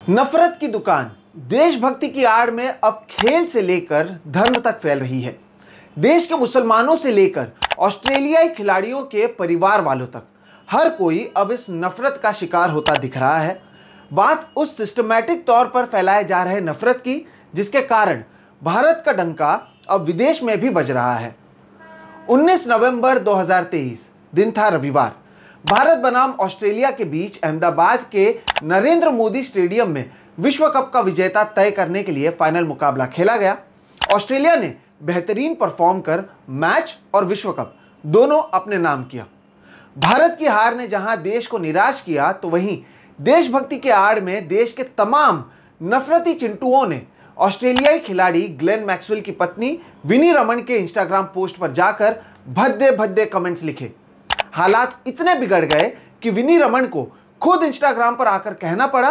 नफरत की दुकान देशभक्ति की आड़ में अब खेल से लेकर धर्म तक फैल रही है। देश के मुसलमानों से लेकर ऑस्ट्रेलियाई खिलाड़ियों के परिवार वालों तक हर कोई अब इस नफरत का शिकार होता दिख रहा है। बात उस सिस्टमैटिक तौर पर फैलाए जा रहे नफरत की जिसके कारण भारत का डंका अब विदेश में भी बज रहा है। 19 नवंबर 2023 दिन था रविवार। भारत बनाम ऑस्ट्रेलिया के बीच अहमदाबाद के नरेंद्र मोदी स्टेडियम में विश्व कप का विजेता तय करने के लिए फाइनल मुकाबला खेला गया। ऑस्ट्रेलिया ने बेहतरीन परफॉर्म कर मैच और विश्व कप दोनों अपने नाम किया। भारत की हार ने जहां देश को निराश किया तो वहीं देशभक्ति के आड़ में देश के तमाम नफरती चिंटुओं ने ऑस्ट्रेलियाई खिलाड़ी ग्लेन मैक्सवेल की पत्नी विनी रमन के इंस्टाग्राम पोस्ट पर जाकर भद्दे भद्दे कमेंट्स लिखे। हालात इतने बिगड़ गए कि विनी रमन को खुद इंस्टाग्राम पर आकर कहना पड़ा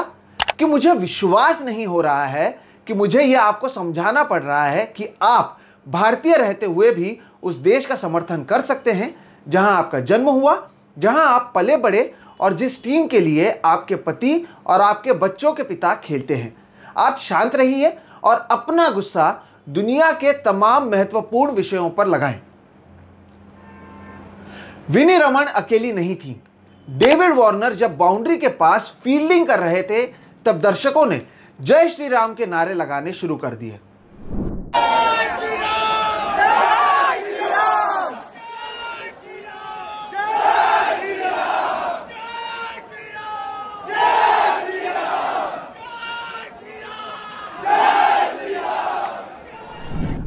कि मुझे विश्वास नहीं हो रहा है कि मुझे यह आपको समझाना पड़ रहा है कि आप भारतीय रहते हुए भी उस देश का समर्थन कर सकते हैं जहां आपका जन्म हुआ, जहां आप पले बड़े और जिस टीम के लिए आपके पति और आपके बच्चों के पिता खेलते हैं। आप शांत रहिए और अपना गुस्सा दुनिया के तमाम महत्वपूर्ण विषयों पर लगाएं। विनी रमन अकेली नहीं थी। डेविड वार्नर जब बाउंड्री के पास फील्डिंग कर रहे थे तब दर्शकों ने जय श्री राम के नारे लगाने शुरू कर दिए।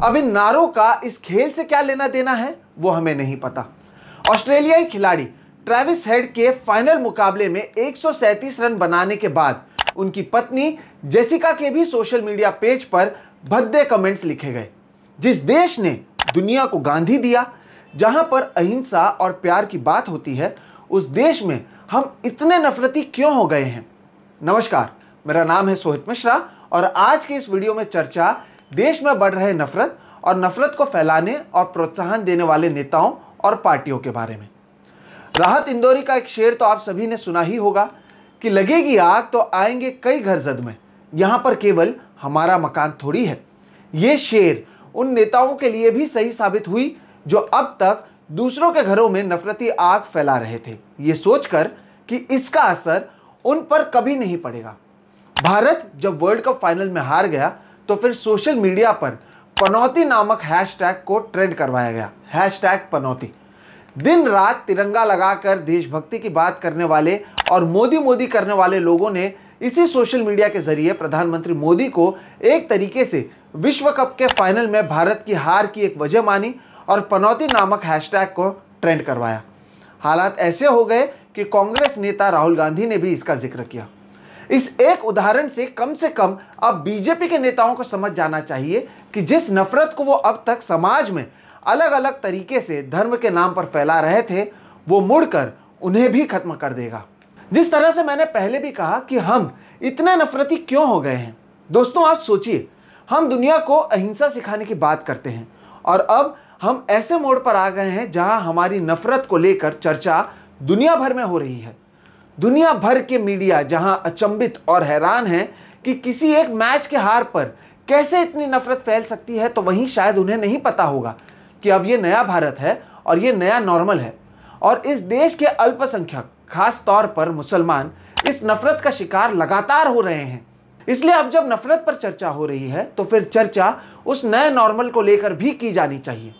अब इन नारों का इस खेल से क्या लेना देना है वो हमें नहीं पता। ऑस्ट्रेलियाई खिलाड़ी ट्रेविस हेड के फाइनल मुकाबले में 137 रन बनाने के बाद उनकी पत्नी जेसिका के भी सोशल मीडिया पेज पर भद्दे कमेंट्स लिखे गए। जिस देश ने दुनिया को गांधी दिया, जहां पर अहिंसा और प्यार की बात होती है, उस देश में हम इतने नफरती क्यों हो गए हैं। नमस्कार, मेरा नाम है सोहित मिश्रा और आज के इस वीडियो में चर्चा देश में बढ़ रहे नफरत और नफरत को फैलाने और प्रोत्साहन देने वाले नेताओं और पार्टियों के बारे में। राहत इंदौरी का एक शेर तो आप सभी ने सुना ही होगा कि लगेगी आग तो आएंगे कई घर जद में, यहां पर केवल हमारा मकान थोड़ी है। ये शेर उन नेताओं के लिए भी सही साबित हुई जो अब तक दूसरों के घरों में नफरती आग फैला रहे थे, ये सोचकर कि इसका असर उन पर कभी नहीं पड़ेगा। भारत जब वर्ल्ड कप फाइनल में हार गया तो फिर सोशल मीडिया पर पनौती नामक हैशटैग को ट्रेंड करवाया गया। हैशटैग पनौती। दिन रात तिरंगा लगाकर देशभक्ति की बात करने वाले और मोदी मोदी करने वाले लोगों ने इसी सोशल मीडिया के जरिए प्रधानमंत्री मोदी को एक तरीके से विश्व कप के फाइनल में भारत की हार की एक वजह मानी और पनौती नामक हैशटैग को ट्रेंड करवाया। हालात ऐसे हो गए कि कांग्रेस नेता राहुल गांधी ने भी इसका जिक्र किया। इस एक उदाहरण से कम अब बीजेपी के नेताओं को समझ जाना चाहिए कि जिस नफरत को वो अब तक समाज में अलग अलग तरीके से धर्म के नाम पर फैला रहे थे, वो मुड़कर उन्हें भी खत्म कर देगा। जिस तरह से मैंने पहले भी कहा कि हम इतने नफरती क्यों हो गए हैं। दोस्तों, आप सोचिए, हम दुनिया को अहिंसा सिखाने की बात करते हैं और अब हम ऐसे मोड़ पर आ गए हैं जहां हमारी नफरत को लेकर चर्चा दुनिया भर में हो रही है। दुनिया भर के मीडिया जहां अचंभित और हैरान हैं कि किसी एक मैच के हार पर कैसे इतनी नफरत फैल सकती है, तो वहीं शायद उन्हें नहीं पता होगा कि अब ये नया भारत है और ये नया नॉर्मल है और इस देश के अल्पसंख्यक, खास तौर पर मुसलमान, इस नफरत का शिकार लगातार हो रहे हैं। इसलिए अब जब नफरत पर चर्चा हो रही है तो फिर चर्चा उस नए नॉर्मल को लेकर भी की जानी चाहिए।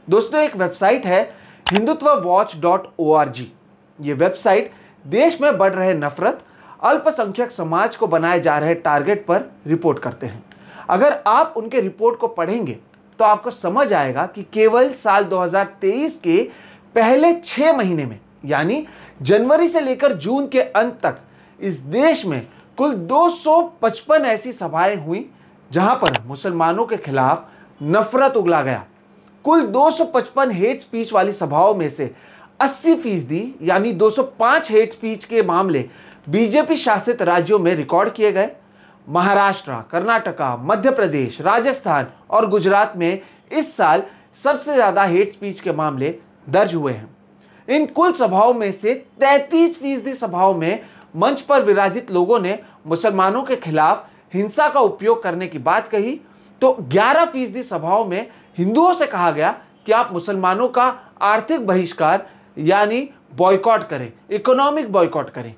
दोस्तों, एक वेबसाइट है hindutvawatch.org। ये वेबसाइट देश में बढ़ रहे नफरत, अल्पसंख्यक समाज को बनाए जा रहे टारगेट पर रिपोर्ट करते हैं। अगर आप उनके रिपोर्ट को पढ़ेंगे तो आपको समझ आएगा कि केवल साल 2023 के पहले 6 महीने में, यानी जनवरी से लेकर जून के अंत तक, इस देश में कुल 255 ऐसी सभाएं हुई जहां पर मुसलमानों के खिलाफ नफरत उगला गया। कुल 255 हेट स्पीच वाली सभाओं में से 80% यानी 205 हेट स्पीच के मामले बीजेपी शासित राज्यों में रिकॉर्ड किए गए। महाराष्ट्र, कर्नाटका, मध्य प्रदेश, राजस्थान और गुजरात में इस साल सबसे ज्यादा हेट स्पीच के मामले दर्ज हुए हैं। इन कुल सभाओं में से 33% सभाओं में मंच पर विराजित लोगों ने मुसलमानों के खिलाफ हिंसा का उपयोग करने की बात कही तो 11% सभाओं में हिंदुओं से कहा गया कि आप मुसलमानों का आर्थिक बहिष्कार यानी बॉयकॉट करें, इकोनॉमिक बॉयकॉट करें।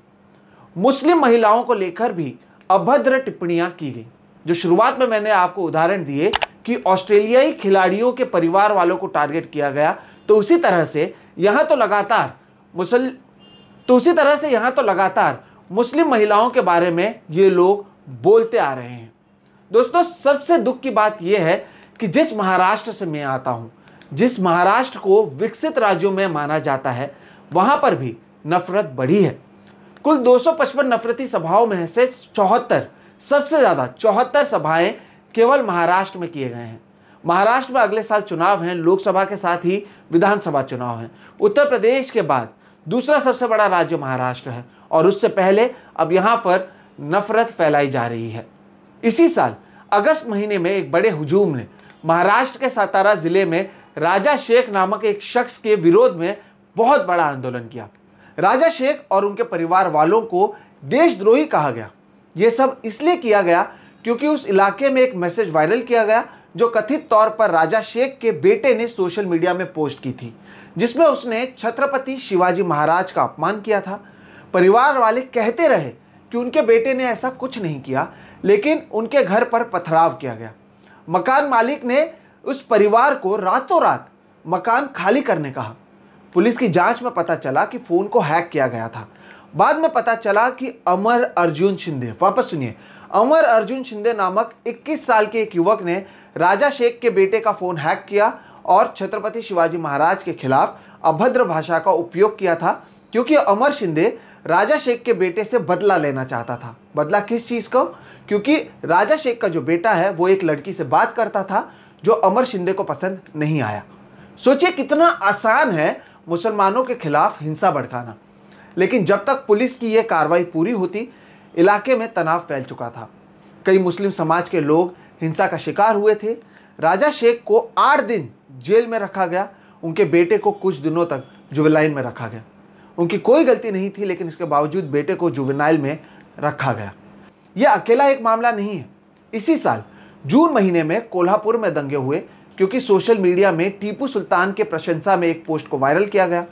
मुस्लिम महिलाओं को लेकर भी अभद्र टिप्पणियां की गई। जो शुरुआत में मैंने आपको उदाहरण दिए कि ऑस्ट्रेलियाई खिलाड़ियों के परिवार वालों को टारगेट किया गया, तो उसी तरह से यहां तो लगातार मुस्लिम महिलाओं के बारे में ये लोग बोलते आ रहे हैं। दोस्तों, सबसे दुख की बात यह है कि जिस महाराष्ट्र से मैं आता हूं, जिस महाराष्ट्र को विकसित राज्यों में माना जाता है, वहां पर भी नफरत बढ़ी है। कुल 255 नफरती सभाओं में से 74, सबसे ज्यादा 74 सभाएं केवल महाराष्ट्र में किए गए हैं। महाराष्ट्र में अगले साल चुनाव हैं, लोकसभा के साथ ही विधानसभा चुनाव हैं। उत्तर प्रदेश के बाद दूसरा सबसे बड़ा राज्य महाराष्ट्र है और उससे पहले अब यहां पर नफरत फैलाई जा रही है। इसी साल अगस्त महीने में एक बड़े हुजूम ने महाराष्ट्र के सातारा जिले में राजा शेख नामक एक शख्स के विरोध में बहुत बड़ा आंदोलन किया। राजा शेख और उनके परिवार वालों को देशद्रोही कहा गया। यह सब इसलिए किया गया क्योंकि उस इलाके में एक मैसेज वायरल किया गया जो कथित तौर पर राजा शेख के बेटे ने सोशल मीडिया में पोस्ट की थी, जिसमें उसने छत्रपति शिवाजी महाराज का अपमान किया था। परिवार वाले कहते रहे कि उनके बेटे ने ऐसा कुछ नहीं किया, लेकिन उनके घर पर पथराव किया गया। मकान मालिक ने उस परिवार को रातों रात मकान खाली करने कहा। पुलिस की जांच में पता चला कि फोन को हैक किया गया था। बाद में पता चला कि अमर अर्जुन शिंदे, वापस सुनिए, अमर अर्जुन शिंदे नामक 21 साल के एक युवक ने राजा शेख के बेटे का फोन हैक किया और छत्रपति शिवाजी महाराज के खिलाफ अभद्र भाषा का उपयोग किया था, क्योंकि अमर शिंदे राजा शेख के बेटे से बदला लेना चाहता था। बदला किस चीज़ को? क्योंकि राजा शेख का जो बेटा है वो एक लड़की से बात करता था जो अमर शिंदे को पसंद नहीं आया। सोचिए कितना आसान है मुसलमानों के खिलाफ हिंसा भड़काना। लेकिन जब तक पुलिस की यह कार्रवाई पूरी होती, इलाके में तनाव फैल चुका था। कई मुस्लिम समाज के लोग हिंसा का शिकार हुए थे। राजा शेख को 8 दिन जेल में रखा गया। उनके बेटे को कुछ दिनों तक जुवेनाइल में रखा गया। उनकी कोई गलती नहीं थी, लेकिन इसके बावजूद बेटे को जुवेनाइल में रखा गया। यह अकेला एक मामला नहीं है। इसी साल जून महीने में कोल्हापुर में दंगे हुए क्योंकि सोशल मीडिया में टीपू सुल्तान के प्रशंसा में एक पोस्ट को वायरल किया गया।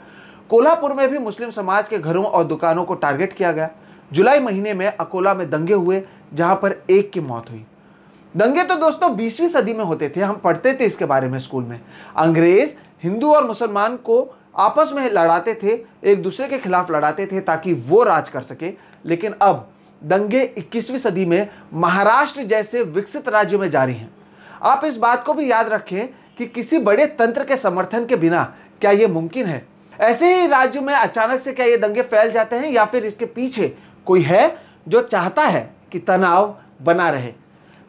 कोल्हापुर में भी मुस्लिम समाज के घरों और दुकानों को टारगेट किया गया। जुलाई महीने में अकोला में दंगे हुए, जहां पर एक की मौत हुई। दंगे तो दोस्तों 20वीं सदी में होते थे, हम पढ़ते थे इसके बारे में स्कूल में। अंग्रेज हिंदू और मुसलमान को आपस में लड़ाते थे, एक दूसरे के खिलाफ लड़ाते थे ताकि वो राज कर सके। लेकिन अब दंगे 21वीं सदी में महाराष्ट्र जैसे विकसित राज्य में जारी हैं। आप इस बात को भी याद रखें कि किसी बड़े तंत्र के समर्थन के बिना क्या यह मुमकिन है? ऐसे ही राज्यों में अचानक से क्या ये दंगे फैल जाते हैं, या फिर इसके पीछे कोई है जो चाहता है कि तनाव बना रहे?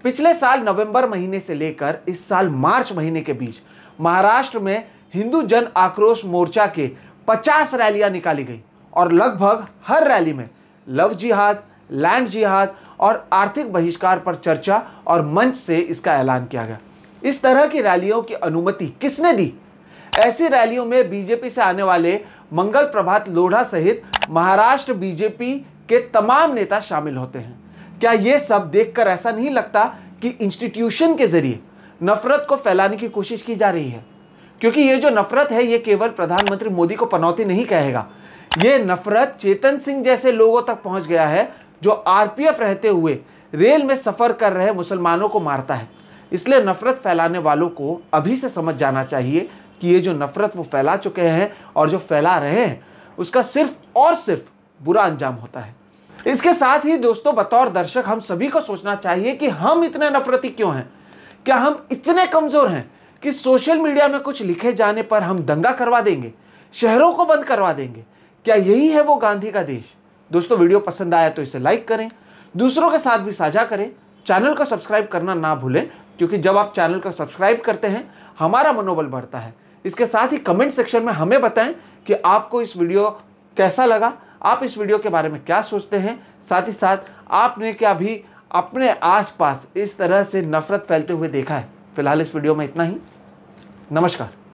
पिछले साल नवंबर महीने से लेकर इस साल मार्च महीने के बीच महाराष्ट्र में हिंदू जन आक्रोश मोर्चा के 50 रैलियां निकाली गई और लगभग हर रैली में लव जिहाद, लैंड जिहाद और आर्थिक बहिष्कार पर चर्चा और मंच से इसका ऐलान किया गया। इस तरह की रैलियों की अनुमति किसने दी? ऐसी रैलियों में बीजेपी से आने वाले मंगल प्रभात लोढ़ा सहित महाराष्ट्र बीजेपी के तमाम नेता शामिल होते हैं। क्या ये सब देखकर ऐसा नहीं लगता कि इंस्टीट्यूशन के जरिए नफरत को फैलाने की कोशिश की जा रही है? क्योंकि ये जो नफरत है ये केवल प्रधानमंत्री मोदी को पनौती नहीं कहेगा, ये नफरत चेतन सिंह जैसे लोगों तक पहुंच गया है जो आरपीएफ रहते हुए रेल में सफर कर रहे मुसलमानों को मारता है। इसलिए नफरत फैलाने वालों को अभी से समझ जाना चाहिए कि ये जो नफरत वो फैला चुके हैं और जो फैला रहे हैं उसका सिर्फ और सिर्फ बुरा अंजाम होता है। इसके साथ ही दोस्तों, बतौर दर्शक हम सभी को सोचना चाहिए कि हम इतने नफरती क्यों हैं? क्या हम इतने कमजोर हैं कि सोशल मीडिया में कुछ लिखे जाने पर हम दंगा करवा देंगे, शहरों को बंद करवा देंगे? क्या यही है वो गांधी का देश? दोस्तों, वीडियो पसंद आया तो इसे लाइक करें, दूसरों के साथ भी साझा करें, चैनल को सब्सक्राइब करना ना भूलें, क्योंकि जब आप चैनल को सब्सक्राइब करते हैं हमारा मनोबल बढ़ता है। इसके साथ ही कमेंट सेक्शन में हमें बताएं कि आपको इस वीडियो कैसा लगा, आप इस वीडियो के बारे में क्या सोचते हैं। साथ ही साथ आपने क्या भी अपने आसपास इस तरह से नफरत फैलते हुए देखा है? फिलहाल इस वीडियो में इतना ही। नमस्कार।